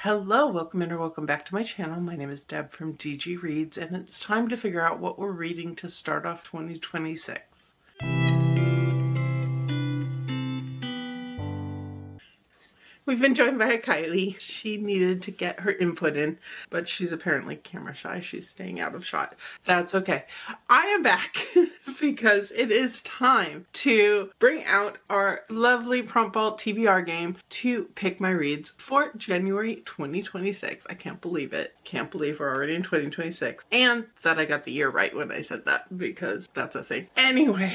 Hello, welcome in or welcome back to my channel. My name is Deb from DG Reads, and it's time to figure out what we're reading to start off 2026. We've been joined by Kylie. She needed to get her input in, but she's apparently camera shy. She's staying out of shot. That's okay. I am back because it is time to bring out our lovely Prompt Vault TBR game to pick my reads for January 2026. I can't believe it. Can't believe we're already in 2026. And that I got the year right when I said that, because that's a thing. Anyway,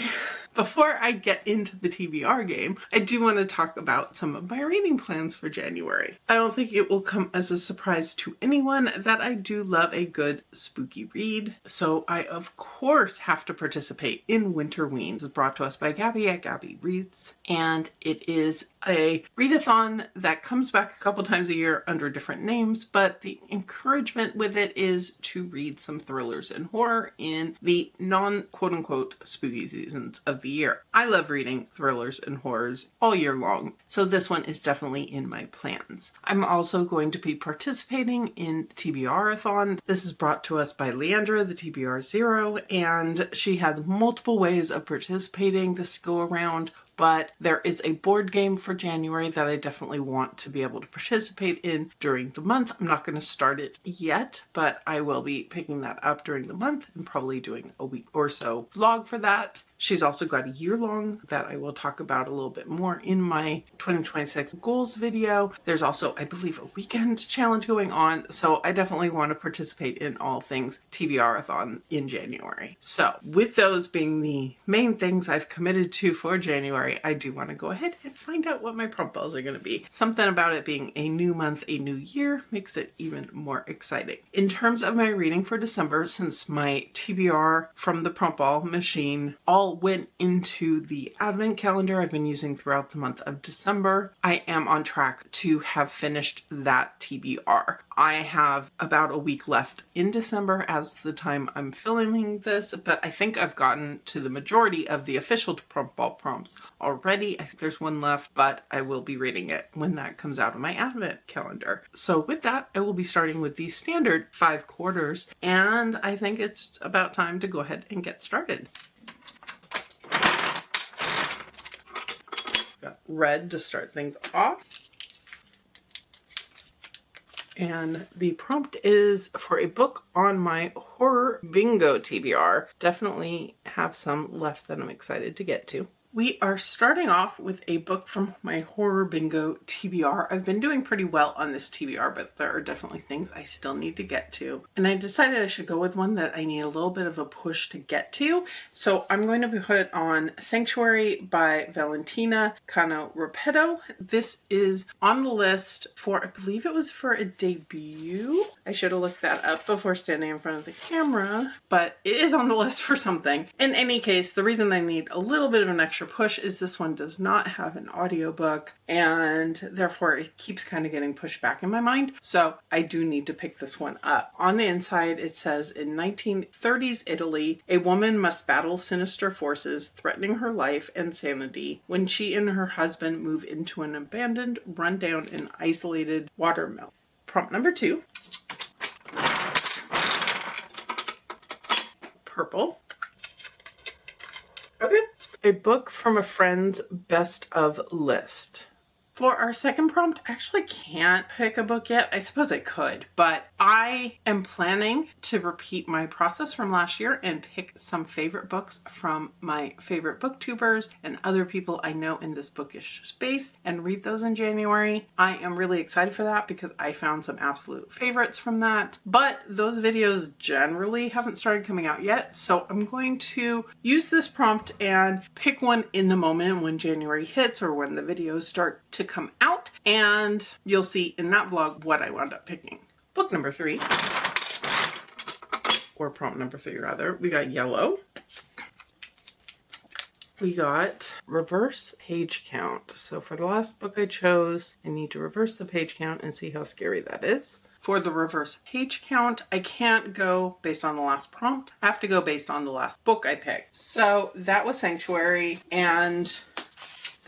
before I get into the TBR game, I do want to talk about some of my reading plans for January. I don't think it will come as a surprise to anyone that I do love a good spooky read, so I of course have to participate in Winterween. This is brought to us by Gabby at Gabby Reads, and it is a readathon that comes back a couple times a year under different names, but the encouragement with it is to read some thrillers and horror in the non-quote-unquote spooky seasons of the year. I love reading thrillers and horrors all year long, so this one is definitely in my plans. I'm also going to be participating in TBRathon. This is brought to us by Leandra, the TBR Zero, and she has multiple ways of participating this go around. But there is a board game for January that I definitely want to be able to participate in during the month. I'm not going to start it yet, but I will be picking that up during the month and probably doing a week or so vlog for that. She's also got a year-long that I will talk about a little bit more in my 2026 goals video. There's also, I believe, a weekend challenge going on, so I definitely want to participate in all things TBRathon in January. So with those being the main things I've committed to for January, I do want to go ahead and find out what my prompt balls are going to be. Something about it being a new month, a new year makes it even more exciting. In terms of my reading for December, since my TBR from the prompt ball machine all went into the advent calendar I've been using throughout the month of December, I am on track to have finished that TBR. I have about a week left in December as the time I'm filming this, but I think I've gotten to the majority of the official prompt ball prompts already. I think there's one left, but I will be reading it when that comes out of my advent calendar. So with that, I will be starting with the standard 5 quarters, and I think it's about time to go ahead and get started. Got red to start things off. And the prompt is for a book on my horror bingo TBR. Definitely have some left that I'm excited to get to. We are starting off with a book from my horror bingo TBR. I've been doing pretty well on this TBR, but there are definitely things I still need to get to. And I decided I should go with one that I need a little bit of a push to get to. So I'm going to put on Sanctuary by Valentina Cano Repetto. This is on the list for, I believe it was for a debut. I should have looked that up before standing in front of the camera, but it is on the list for something. In any case, the reason I need a little bit of an extra push is this one does not have an audiobook, and therefore it keeps kind of getting pushed back in my mind. So I do need to pick this one up. On the inside, it says, in 1930s Italy, a woman must battle sinister forces threatening her life and sanity when she and her husband move into an abandoned, rundown, and isolated watermill. Prompt number 2. Purple. Okay. A book from a friend's best of list. For our second prompt, I actually can't pick a book yet. I suppose I could, but I am planning to repeat my process from last year and pick some favorite books from my favorite booktubers and other people I know in this bookish space and read those in January. I am really excited for that because I found some absolute favorites from that, but those videos generally haven't started coming out yet. So I'm going to use this prompt and pick one in the moment when January hits or when the videos start to come out, and you'll see in that vlog what I wound up picking. Book number 3, or prompt number 3 rather, we got yellow. We got reverse page count. So for the last book I chose, I need to reverse the page count and see how scary that is. For the reverse page count, I can't go based on the last prompt. I have to go based on the last book I picked. So that was Sanctuary, and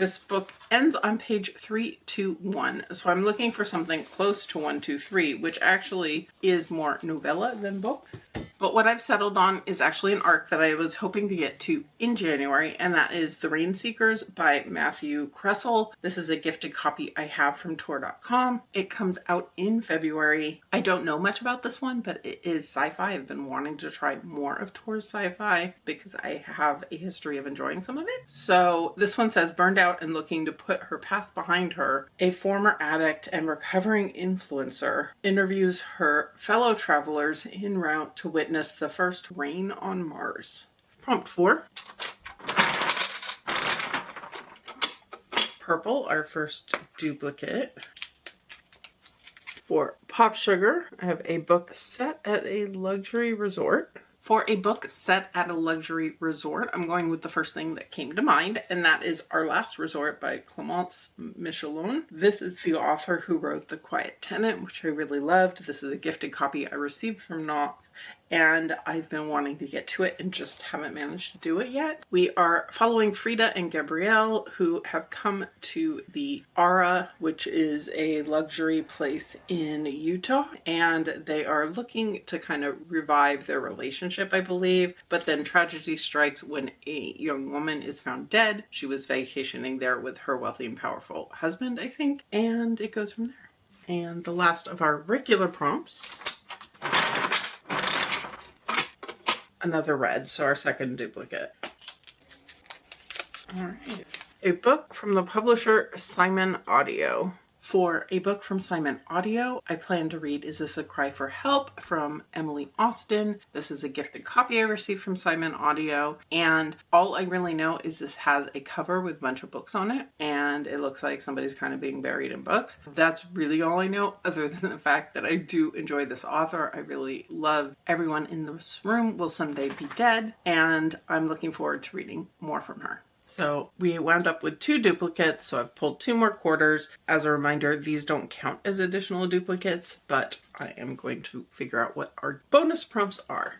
This book ends on page 321, so I'm looking for something close to 123, which actually is more novella than book. But what I've settled on is actually an arc that I was hoping to get to in January, and that is The Rain Seekers by Matthew Kressel. This is a gifted copy I have from Tor.com. It comes out in February. I don't know much about this one, but it is sci-fi. I've been wanting to try more of Tor's sci-fi because I have a history of enjoying some of it. So this one says, burned out and looking to put her past behind her, a former addict and recovering influencer interviews her fellow travelers en route to witness the first rain on Mars. Prompt 4. Purple, our first duplicate. For Pop Sugar, I have a book set at a luxury resort. For a book set at a luxury resort, I'm going with the first thing that came to mind, and that is Our Last Resort by Clémence Michelon. This is the author who wrote The Quiet Tenant, which I really loved. This is a gifted copy I received from Knopf, and I've been wanting to get to it and just haven't managed to do it yet. We are following Frida and Gabrielle, who have come to the Ara, which is a luxury place in Utah, and they are looking to kind of revive their relationship, I believe. But then tragedy strikes when a young woman is found dead. She was vacationing there with her wealthy and powerful husband, I think, and it goes from there. And the last of our regular prompts, another red, so our second duplicate. All right. A book from the publisher Simon Audio. For a book from Simon Audio, I plan to read Is This a Cry for Help from Emily Austin. This is a gifted copy I received from Simon Audio, and all I really know is this has a cover with a bunch of books on it, and it looks like somebody's kind of being buried in books. That's really all I know, other than the fact that I do enjoy this author. I really love Everyone in This Room Will Someday Be Dead, and I'm looking forward to reading more from her. So we wound up with 2 duplicates, so I've pulled 2 more quarters. As a reminder, these don't count as additional duplicates, but I am going to figure out what our bonus prompts are.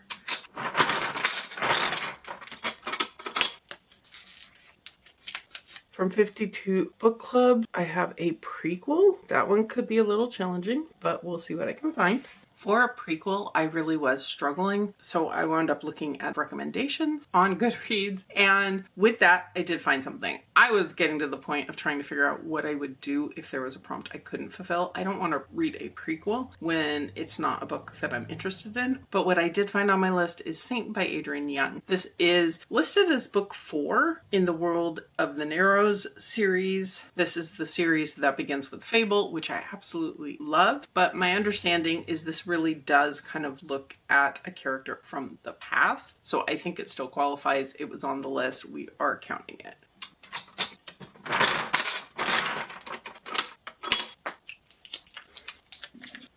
From 52 Book Club, I have a prequel. That one could be a little challenging, but we'll see what I can find. For a prequel, I really was struggling, so I wound up looking at recommendations on Goodreads, and with that, I did find something. I was getting to the point of trying to figure out what I would do if there was a prompt I couldn't fulfill. I don't want to read a prequel when it's not a book that I'm interested in, but what I did find on my list is Saint by Adrienne Young. This is listed as book 4 in the World of the Narrows series. This is the series that begins with Fable, which I absolutely love, but my understanding is this really does kind of look at a character from the past. So I think it still qualifies. It was on the list. We are counting it.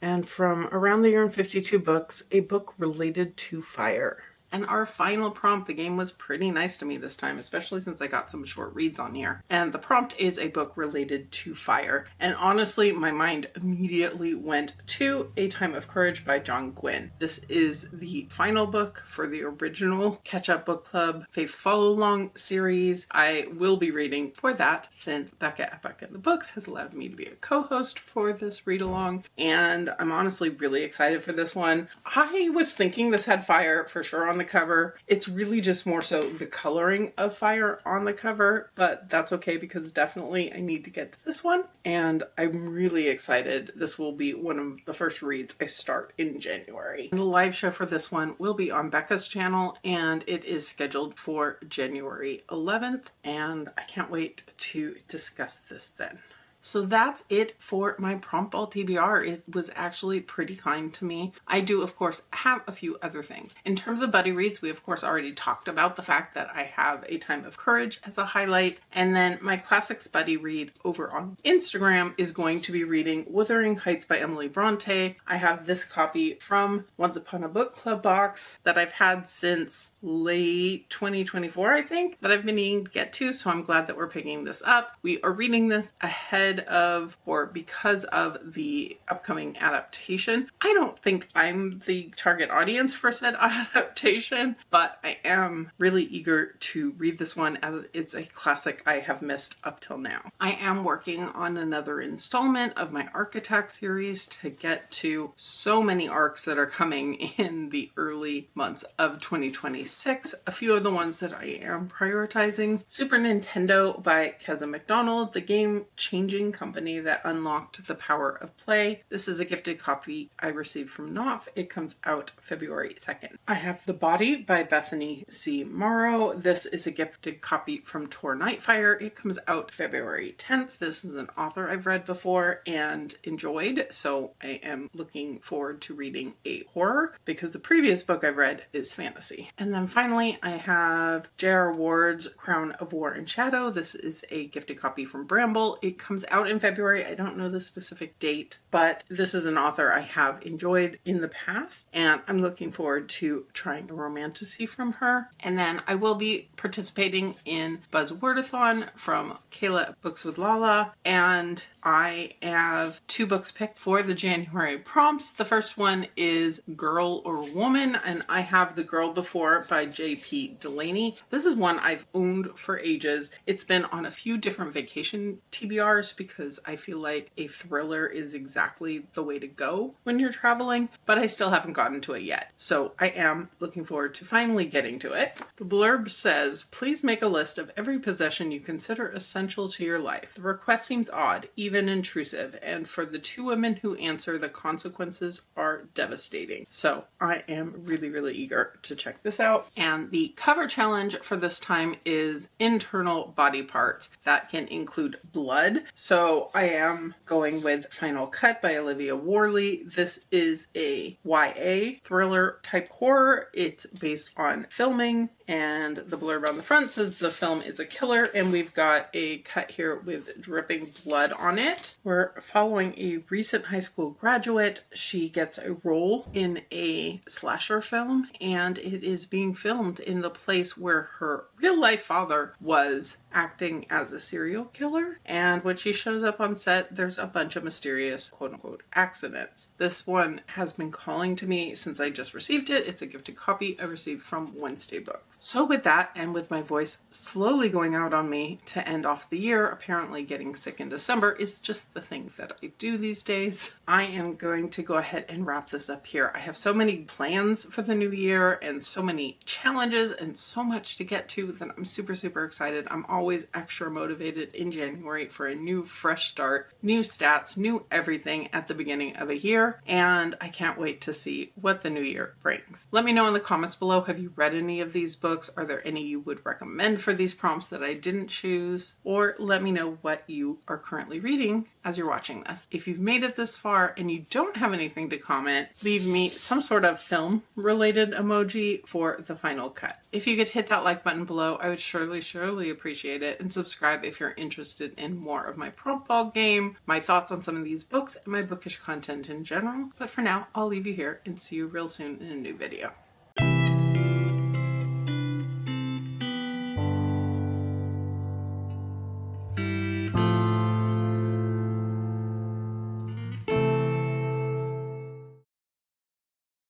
And from Around the Year in 52 Books, a book related to fire. And our final prompt, the game was pretty nice to me this time, especially since I got some short reads on here. And the prompt is a book related to fire. And honestly, my mind immediately went to A Time of Courage by John Gwynne. This is the final book for the original Catch Up Book Club Faith Follow Along series. I will be reading for that since Becca at Becca the Books has allowed me to be a co-host for this read along. And I'm honestly really excited for this one. I was thinking this had fire for sure on the cover. It's really just more so the coloring of fire on the cover, but that's okay because definitely I need to get to this one, and I'm really excited. This will be one of the first reads I start in January. The live show for this one will be on Becca's channel, and it is scheduled for January 11th, and I can't wait to discuss this then. So that's it for my prompt ball TBR. It was actually pretty kind to me. I do, of course, have a few other things. In terms of buddy reads, we of course already talked about the fact that I have A Time of Courage as a highlight. And then my classics buddy read over on Instagram is going to be reading Wuthering Heights by Emily Bronte. I have this copy from Once Upon a Book Club box that I've had since late 2024, I think, that I've been needing to get to. So I'm glad that we're picking this up. We are reading this ahead because of the upcoming adaptation. I don't think I'm the target audience for said adaptation, but I am really eager to read this one as it's a classic I have missed up till now. I am working on another installment of my arc attack series to get to so many arcs that are coming in the early months of 2026. A few of the ones that I am prioritizing: Super Nintendo by Keza McDonald, the game-changing company that unlocked the power of play. This is a gifted copy I received from Knopf. It comes out February 2nd. I have The Body by Bethany C. Morrow. This is a gifted copy from Tor Nightfire. It comes out February 10th. This is an author I've read before and enjoyed, so I am looking forward to reading a horror because the previous book I've read is fantasy. And then finally, I have J.R. Ward's Crown of War and Shadow. This is a gifted copy from Bramble. It comes out in February. I don't know the specific date, but this is an author I have enjoyed in the past, and I'm looking forward to trying a romantasy from her. And then I will be participating in Buzzwordathon from Kayla at Books with Lala, and I have 2 books picked for the January prompts. The first one is Girl or Woman, and I have The Girl Before by J.P. Delaney. This is one I've owned for ages. It's been on a few different vacation TBRs because I feel like a thriller is exactly the way to go when you're traveling, but I still haven't gotten to it yet. So I am looking forward to finally getting to it. The blurb says, "Please make a list of every possession you consider essential to your life. The request seems odd, even intrusive, and for the 2 women who answer, the consequences are devastating." So I am really, really eager to check this out. And the cover challenge for this time is internal body parts. That can include blood. So I am going with Final Cut by Olivia Worley. This is a YA thriller type horror. It's based on filming, and the blurb on the front says the film is a killer, and we've got a cut here with dripping blood on it. We're following a recent high school graduate. She gets a role in a slasher film, and it is being filmed in the place where her real life father was acting as a serial killer. And when she shows up on set, there's a bunch of mysterious quote unquote accidents. This one has been calling to me since I just received it. It's a gifted copy I received from Wednesday Books. So with that, and with my voice slowly going out on me to end off the year, apparently getting sick in December is just the thing that I do these days, I am going to go ahead and wrap this up here. I have so many plans for the new year and so many challenges and so much to get to that I'm super, super excited. I'm always extra motivated in January for a new fresh start, new stats, new everything at the beginning of a year, and I can't wait to see what the new year brings. Let me know in the comments below, have you read any of these books? Are there any you would recommend for these prompts that I didn't choose? Or let me know what you are currently reading as you're watching this. If you've made it this far and you don't have anything to comment, leave me some sort of film related emoji for the final cut. If you could hit that like button below, I would surely appreciate it, and subscribe if you're interested in more of my prompt ball game, my thoughts on some of these books, and my bookish content in general. But for now, I'll leave you here and see you real soon in a new video.